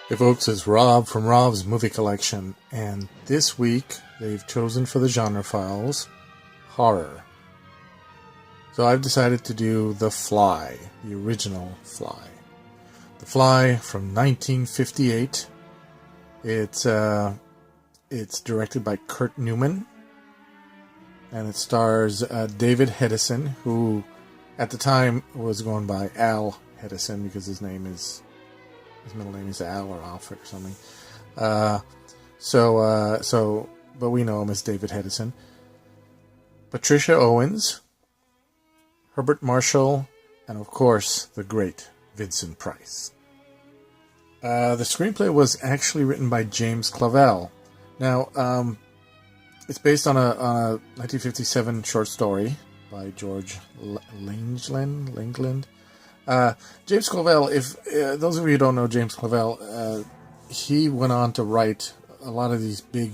Hey folks, it's Rob from Rob's Movie Collection, and this week they've chosen for the genre files horror. So I've decided to do The Fly, the original Fly. The Fly from 1958. It's directed by Kurt Newman, and it stars David Hedison, who at the time was going by Al Hedison because his middle name is Al or Alfred or something. But we know him as David Hedison. Patricia Owens, Herbert Marshall, and of course the great Vincent Price. The screenplay was actually written by James Clavell. Now, it's based on a 1957 short story by George Langland. James Clavell, if those of you who don't know James Clavell, he went on to write a lot of these big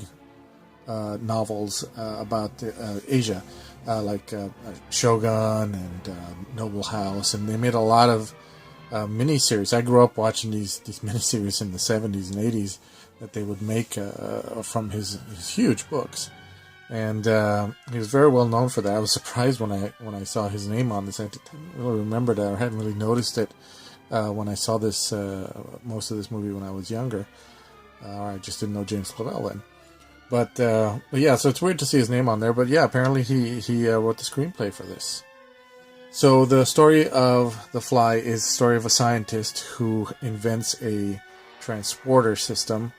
novels about Asia, like Shogun and Noble House, and they made a lot of miniseries. I grew up watching these miniseries in the 70s and 80s that they would make from his huge books. And he was very well known for that. I was surprised when I saw his name on this. I didn't really remember that, or hadn't really noticed it when I saw this most of this movie when I was younger. I just didn't know James Clavell then. But yeah, so it's weird to see his name on there. But yeah, apparently he wrote the screenplay for this. So the story of The Fly is the story of a scientist who invents a transporter system.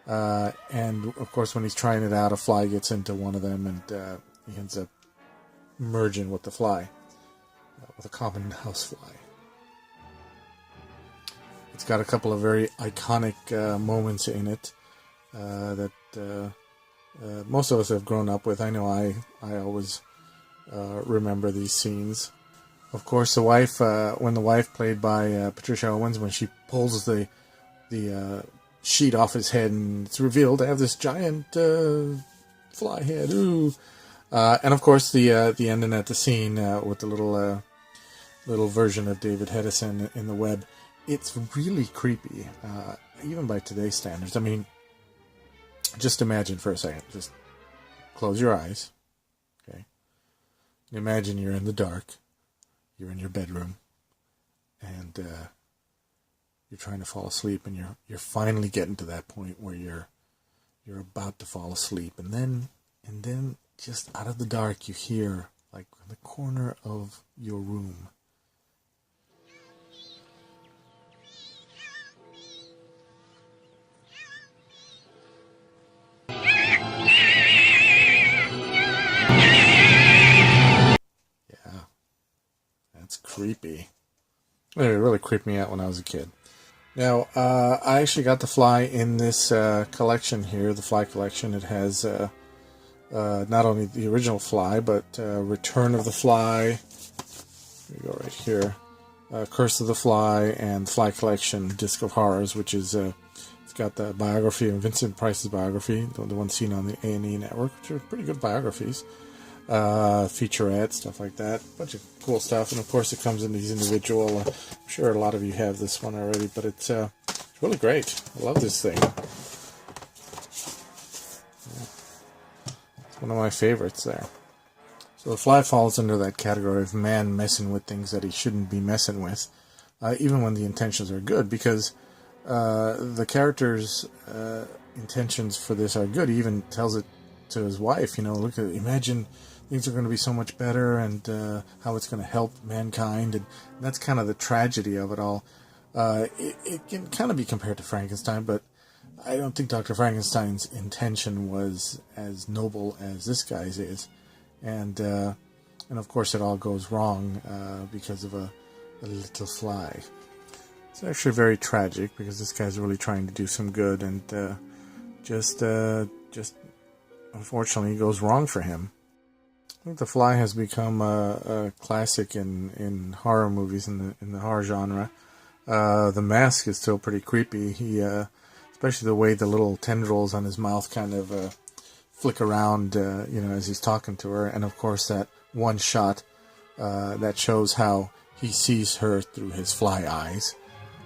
And of course, when he's trying it out, a fly gets into one of them, and he ends up merging with the fly, with a common housefly. It's got a couple of very iconic moments in it that most of us have grown up with. I know I always remember these scenes. Of course, the wife, when the wife, played by Patricia Owens, when she pulls the sheet off his head, and it's revealed to have this giant fly head. Ooh! And of course, the ending at the scene with the little version of David Hedison in the web. It's really creepy, even by today's standards. I mean, just imagine for a second. Just close your eyes. Okay. Imagine you're in the dark. You're in your bedroom, and you're trying to fall asleep, and you're finally getting to that point where you're about to fall asleep, and then just out of the dark you hear, like in the corner of your room, yeah, that's creepy. It really creeped me out when I was a kid. Now, I actually got The Fly in this collection here, the Fly collection. It has not only the original Fly, but Return of the Fly. Here we go, right here. Curse of the Fly, and Fly Collection, Disc of Horrors, which is, it's got the biography of Vincent Price's biography, the one seen on the A&E network, which are pretty good biographies. Featurette, stuff like that. Bunch of cool stuff, and of course it comes in these individual. I'm sure a lot of you have this one already, but it's really great. I love this thing. It's one of my favorites there. So The Fly falls under that category of man messing with things that he shouldn't be messing with, even when the intentions are good, because the character's intentions for this are good. He even tells it to his wife, imagine things are going to be so much better, and how it's going to help mankind, and that's kind of the tragedy of it all. It can kind of be compared to Frankenstein, but I don't think Dr. Frankenstein's intention was as noble as this guy's is, and of course it all goes wrong because of a little fly. It's actually very tragic because this guy's really trying to do some good, and just unfortunately it goes wrong for him. I think The Fly has become a classic in horror movies, in the horror genre. The mask is still pretty creepy. He, especially the way the little tendrils on his mouth kind of flick around, as he's talking to her, and of course that one shot that shows how he sees her through his fly eyes.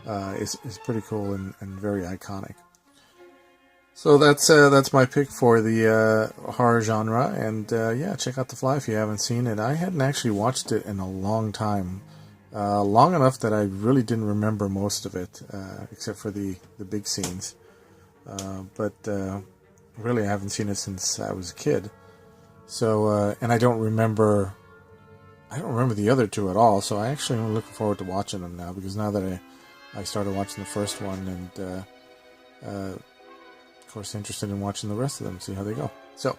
is pretty cool and very iconic. So that's my pick for the horror genre, and yeah, check out The Fly if you haven't seen it. I hadn't actually watched it in a long time, long enough that I really didn't remember most of it, except for the big scenes. But really, I haven't seen it since I was a kid. So and I don't remember the other two at all. So I actually am looking forward to watching them now, because now that I started watching the first one, and of course, interested in watching the rest of them, see how they go. So,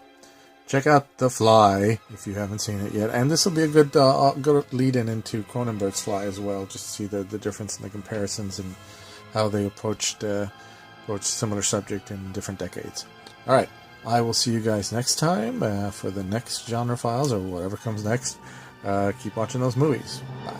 check out The Fly if you haven't seen it yet. And this will be a good lead-in into Cronenberg's Fly as well, just to see the difference in the comparisons and how they approached similar subject in different decades. All right, I will see you guys next time for the next Genre Files or whatever comes next. Keep watching those movies. Bye.